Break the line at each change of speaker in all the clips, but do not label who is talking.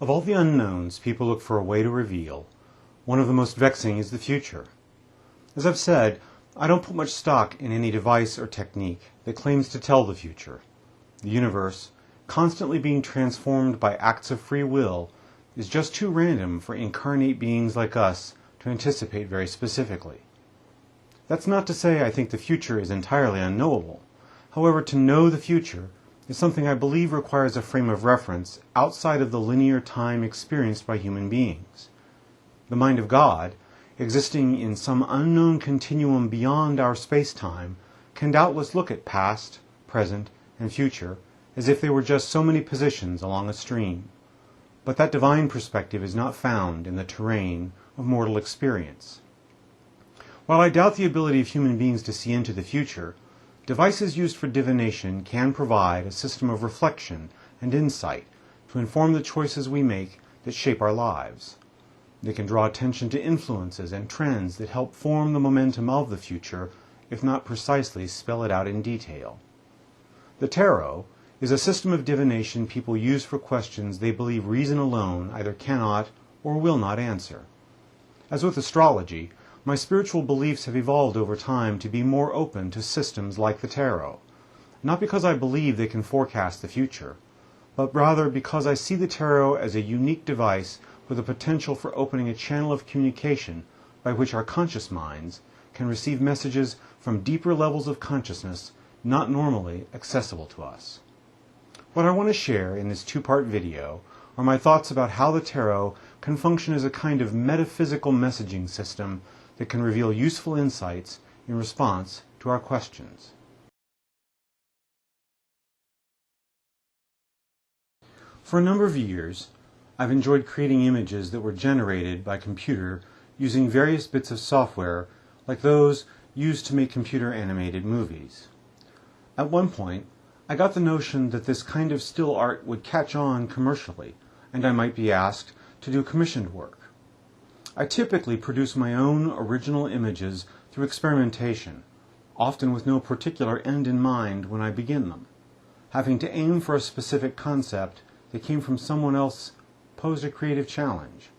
Of all the unknowns people look for a way to reveal, one of the most vexing is the future. As I've said, I don't put much stock in any device or technique that claims to tell the future. The universe, constantly being transformed by acts of free will, is just too random for incarnate beings like us to anticipate very specifically. That's not to say I think the future is entirely unknowable. However, to know the future is something I believe requires a frame of reference outside of the linear time experienced by human beings. The mind of God, existing in some unknown continuum beyond our space-time, can doubtless look at past, present, and future as if they were just so many positions along a stream. But that divine perspective is not found in the terrain of mortal experience. While I doubt the ability of human beings to see into the future, devices used for divination can provide a system of reflection and insight to inform the choices we make that shape our lives. They can draw attention to influences and trends that help form the momentum of the future, if not precisely spell it out in detail. The tarot is a system of divination people use for questions they believe reason alone either cannot or will not answer. As with astrology, my spiritual beliefs have evolved over time to be more open to systems like the tarot, not because I believe they can forecast the future, but rather because I see the tarot as a unique device with a potential for opening a channel of communication by which our conscious minds can receive messages from deeper levels of consciousness not normally accessible to us. What I want to share in this two-part video are my thoughts about how the tarot can function as a kind of metaphysical messaging system that can reveal useful insights in response to our questions. For a number of years, I've enjoyed creating images that were generated by computer using various bits of software like those used to make computer animated movies. At one point, I got the notion that this kind of still art would catch on commercially, and I might be asked to do commissioned work. I typically produce my own original images through experimentation, often with no particular end in mind when I begin them. Having to aim for a specific concept that came from someone else posed a creative challenge.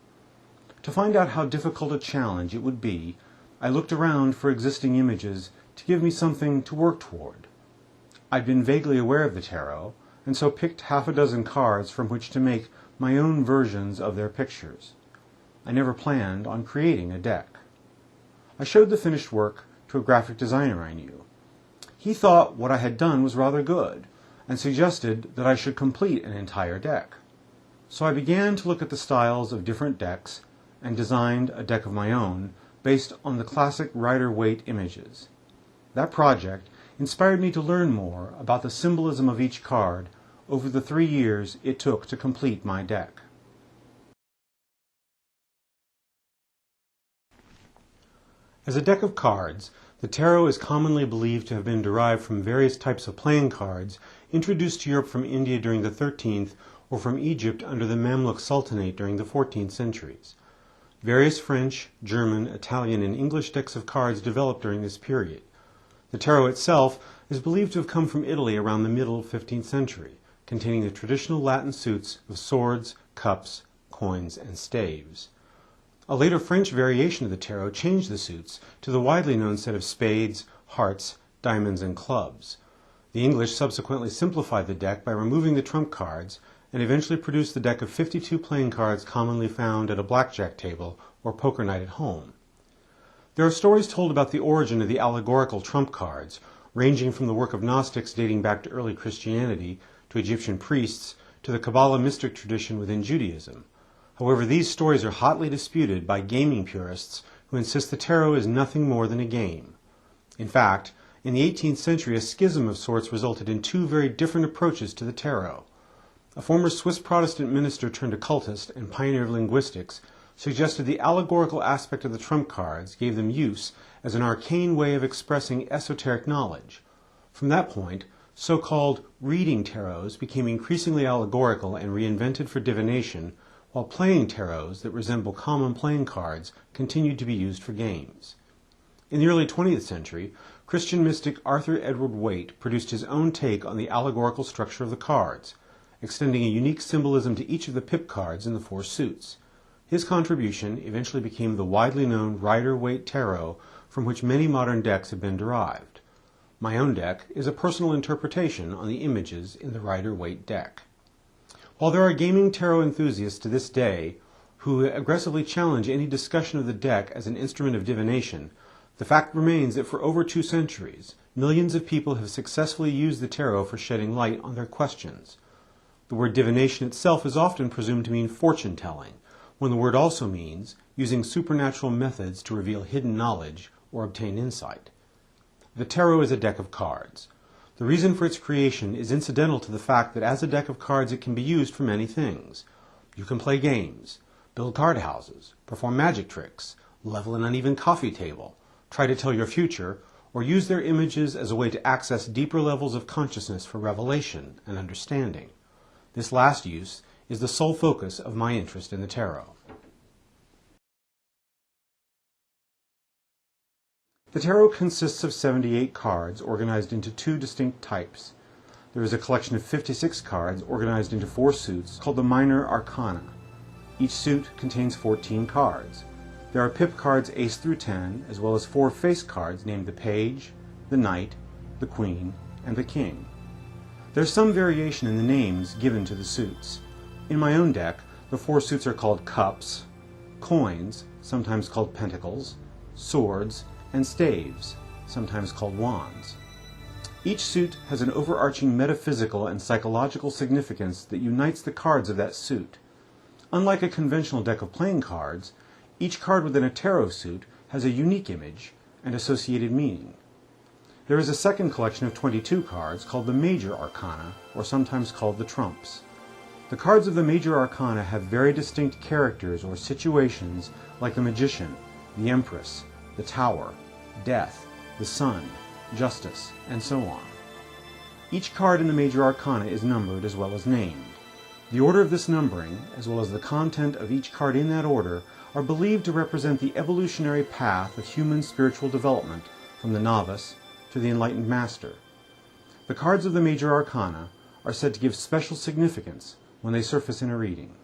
To find out how difficult a challenge it would be, I looked around for existing images to give me something to work toward. I'd been vaguely aware of the tarot, and so picked half a dozen cards from which to make my own versions of their pictures. I never planned on creating a deck. I showed the finished work to a graphic designer I knew. He thought what I had done was rather good, and suggested that I should complete an entire deck. So I began to look at the styles of different decks and designed a deck of my own based on the classic Rider-Waite images. That project inspired me to learn more about the symbolism of each card over the 3 years it took to complete my deck. As a deck of cards, the tarot is commonly believed to have been derived from various types of playing cards introduced to Europe from India during the 13th or from Egypt under the Mamluk Sultanate during the 14th centuries. Various French, German, Italian, and English decks of cards developed during this period. The tarot itself is believed to have come from Italy around the middle 15th century, containing the traditional Latin suits of swords, cups, coins, and staves. A later French variation of the tarot changed the suits to the widely known set of spades, hearts, diamonds, and clubs. The English subsequently simplified the deck by removing the trump cards and eventually produced the deck of 52 playing cards commonly found at a blackjack table or poker night at home. There are stories told about the origin of the allegorical trump cards, ranging from the work of Gnostics dating back to early Christianity, to Egyptian priests, to the Kabbalah mystic tradition within Judaism. However, these stories are hotly disputed by gaming purists who insist the tarot is nothing more than a game. In fact, in the 18th century, a schism of sorts resulted in two very different approaches to the tarot. A former Swiss Protestant minister turned occultist and pioneer of linguistics suggested the allegorical aspect of the trump cards gave them use as an arcane way of expressing esoteric knowledge. From that point, so-called reading tarots became increasingly allegorical and reinvented for divination, while playing tarots that resemble common playing cards continued to be used for games. In the early 20th century, Christian mystic Arthur Edward Waite produced his own take on the allegorical structure of the cards, extending a unique symbolism to each of the pip cards in the 4 suits. His contribution eventually became the widely known Rider-Waite Tarot, from which many modern decks have been derived. My own deck is a personal interpretation on the images in the Rider-Waite deck. While there are gaming tarot enthusiasts to this day who aggressively challenge any discussion of the deck as an instrument of divination, the fact remains that for over 2 centuries, millions of people have successfully used the tarot for shedding light on their questions. The word divination itself is often presumed to mean fortune-telling, when the word also means using supernatural methods to reveal hidden knowledge or obtain insight. The tarot is a deck of cards. The reason for its creation is incidental to the fact that as a deck of cards it can be used for many things. You can play games, build card houses, perform magic tricks, level an uneven coffee table, try to tell your future, or use their images as a way to access deeper levels of consciousness for revelation and understanding. This last use is the sole focus of my interest in the tarot. The tarot consists of 78 cards organized into 2 distinct types. There is a collection of 56 cards organized into 4 suits called the Minor Arcana. Each suit contains 14 cards. There are pip cards ace through 10, as well as 4 face cards named the Page, the Knight, the Queen, and the King. There's some variation in the names given to the suits. In my own deck, the 4 suits are called Cups, Coins, sometimes called Pentacles, Swords, and Staves, sometimes called Wands. Each suit has an overarching metaphysical and psychological significance that unites the cards of that suit. Unlike a conventional deck of playing cards, each card within a tarot suit has a unique image and associated meaning. There is a second collection of 22 cards called the Major Arcana, or sometimes called the Trumps. The cards of the Major Arcana have very distinct characters or situations like the Magician, the Empress, the Tower, Death, the Sun, Justice, and so on. Each card in the Major Arcana is numbered as well as named. The order of this numbering, as well as the content of each card in that order, are believed to represent the evolutionary path of human spiritual development from the novice to the enlightened master. The cards of the Major Arcana are said to give special significance when they surface in a reading.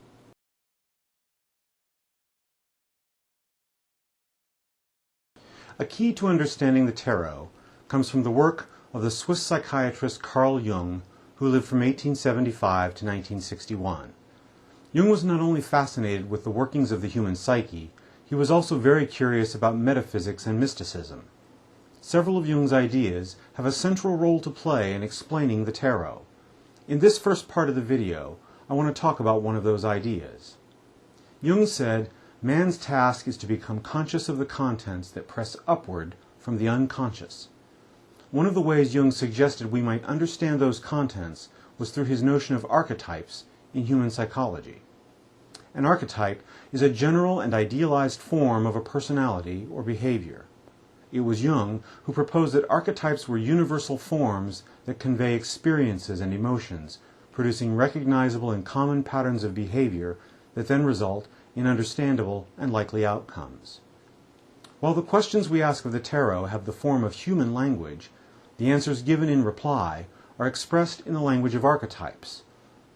A key to understanding the tarot comes from the work of the Swiss psychiatrist Carl Jung, who lived from 1875 to 1961. Jung was not only fascinated with the workings of the human psyche, he was also very curious about metaphysics and mysticism. Several of Jung's ideas have a central role to play in explaining the tarot. In this first part of the video, I want to talk about one of those ideas. Jung said, "Man's task is to become conscious of the contents that press upward from the unconscious." One of the ways Jung suggested we might understand those contents was through his notion of archetypes in human psychology. An archetype is a general and idealized form of a personality or behavior. It was Jung who proposed that archetypes were universal forms that convey experiences and emotions, producing recognizable and common patterns of behavior that then result in understandable and likely outcomes. While the questions we ask of the tarot have the form of human language, the answers given in reply are expressed in the language of archetypes.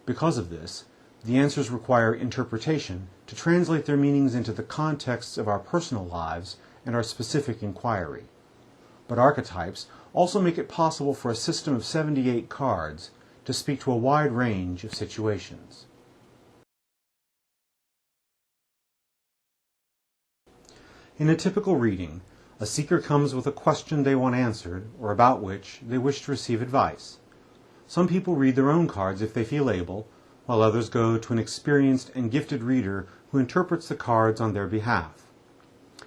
Because of this, the answers require interpretation to translate their meanings into the contexts of our personal lives and our specific inquiry. But archetypes also make it possible for a system of 78 cards to speak to a wide range of situations. In a typical reading, a seeker comes with a question they want answered or about which they wish to receive advice. Some people read their own cards if they feel able, while others go to an experienced and gifted reader who interprets the cards on their behalf.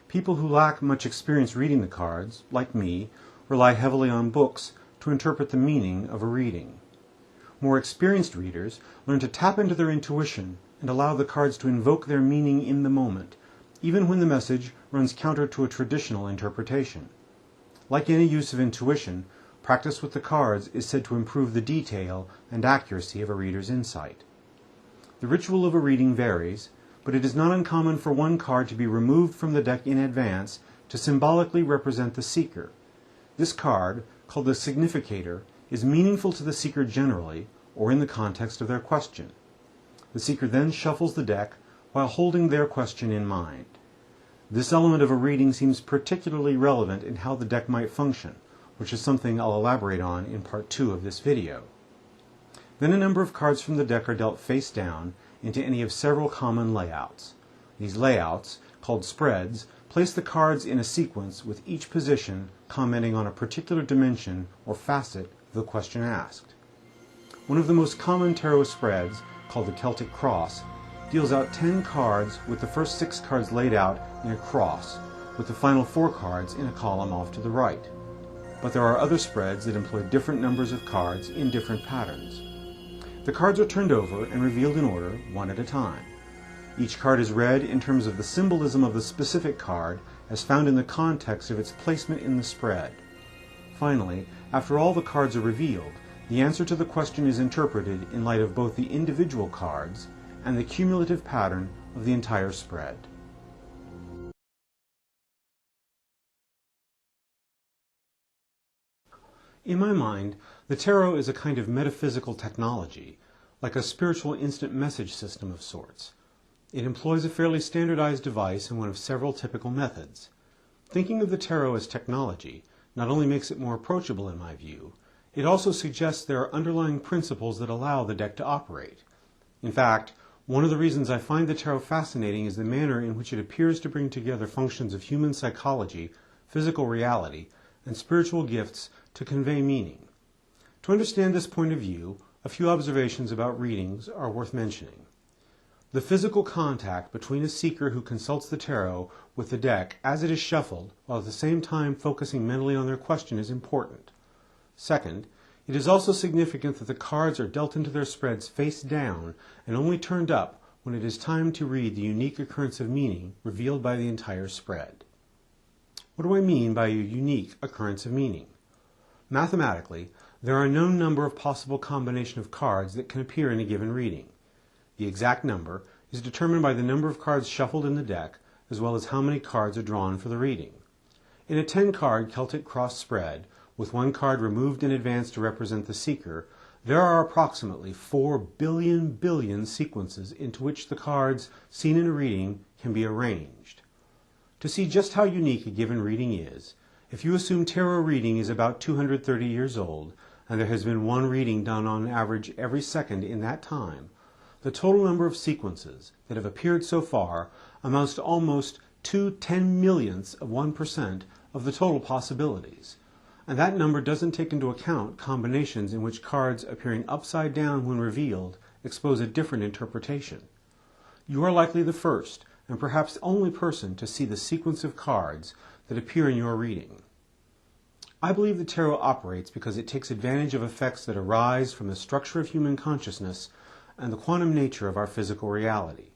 People who lack much experience reading the cards, like me, rely heavily on books to interpret the meaning of a reading. More experienced readers learn to tap into their intuition and allow the cards to invoke their meaning in the moment, even when the message runs counter to a traditional interpretation. Like any use of intuition, practice with the cards is said to improve the detail and accuracy of a reader's insight. The ritual of a reading varies, but it is not uncommon for one card to be removed from the deck in advance to symbolically represent the seeker. This card, called the significator, is meaningful to the seeker generally, or in the context of their question. The seeker then shuffles the deck while holding their question in mind. This element of a reading seems particularly relevant in how the deck might function, which is something I'll elaborate on in part 2 of this video. Then a number of cards from the deck are dealt face down into any of several common layouts. These layouts, called spreads, place the cards in a sequence with each position commenting on a particular dimension or facet of the question asked. One of the most common tarot spreads, called the Celtic Cross, deals out 10 cards with the first 6 cards laid out in a cross, with the final 4 cards in a column off to the right. But there are other spreads that employ different numbers of cards in different patterns. The cards are turned over and revealed in order, one at a time. Each card is read in terms of the symbolism of the specific card as found in the context of its placement in the spread. Finally, after all the cards are revealed, the answer to the question is interpreted in light of both the individual cards and the cumulative pattern of the entire spread. In my mind, the tarot is a kind of metaphysical technology, like a spiritual instant message system of sorts. It employs a fairly standardized device and one of several typical methods. Thinking of the tarot as technology not only makes it more approachable in my view, it also suggests there are underlying principles that allow the deck to operate. In fact, one of the reasons I find the tarot fascinating is the manner in which it appears to bring together functions of human psychology, physical reality, and spiritual gifts to convey meaning. To understand this point of view, a few observations about readings are worth mentioning. The physical contact between a seeker who consults the tarot with the deck as it is shuffled, while at the same time focusing mentally on their question, is important. Second, it is also significant that the cards are dealt into their spreads face down and only turned up when it is time to read the unique occurrence of meaning revealed by the entire spread. What do I mean by a unique occurrence of meaning? Mathematically, there are a known number of possible combinations of cards that can appear in a given reading. The exact number is determined by the number of cards shuffled in the deck, as well as how many cards are drawn for the reading. In a 10-card Celtic Cross spread, with one card removed in advance to represent the seeker, there are approximately 4 billion sequences into which the cards seen in a reading can be arranged. To see just how unique a given reading is, if you assume tarot reading is about 230 years old, and there has been one reading done on average every second in that time, the total number of sequences that have appeared so far amounts to almost 2/10,000,000ths of 1% of the total possibilities. And that number doesn't take into account combinations in which cards appearing upside down when revealed expose a different interpretation. You are likely the first, and perhaps only person, to see the sequence of cards that appear in your reading. I believe the tarot operates because it takes advantage of effects that arise from the structure of human consciousness and the quantum nature of our physical reality.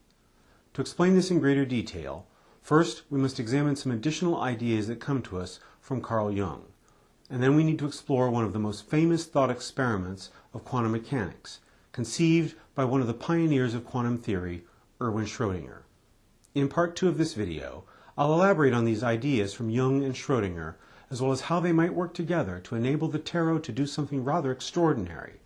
To explain this in greater detail, first we must examine some additional ideas that come to us from Carl Jung. And then we need to explore one of the most famous thought experiments of quantum mechanics, conceived by one of the pioneers of quantum theory, Erwin Schrödinger. In part 2 of this video, I'll elaborate on these ideas from Jung and Schrödinger, as well as how they might work together to enable the tarot to do something rather extraordinary,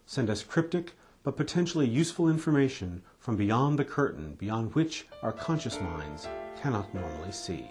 send us cryptic but potentially useful information from beyond the curtain, beyond which our conscious minds cannot normally see.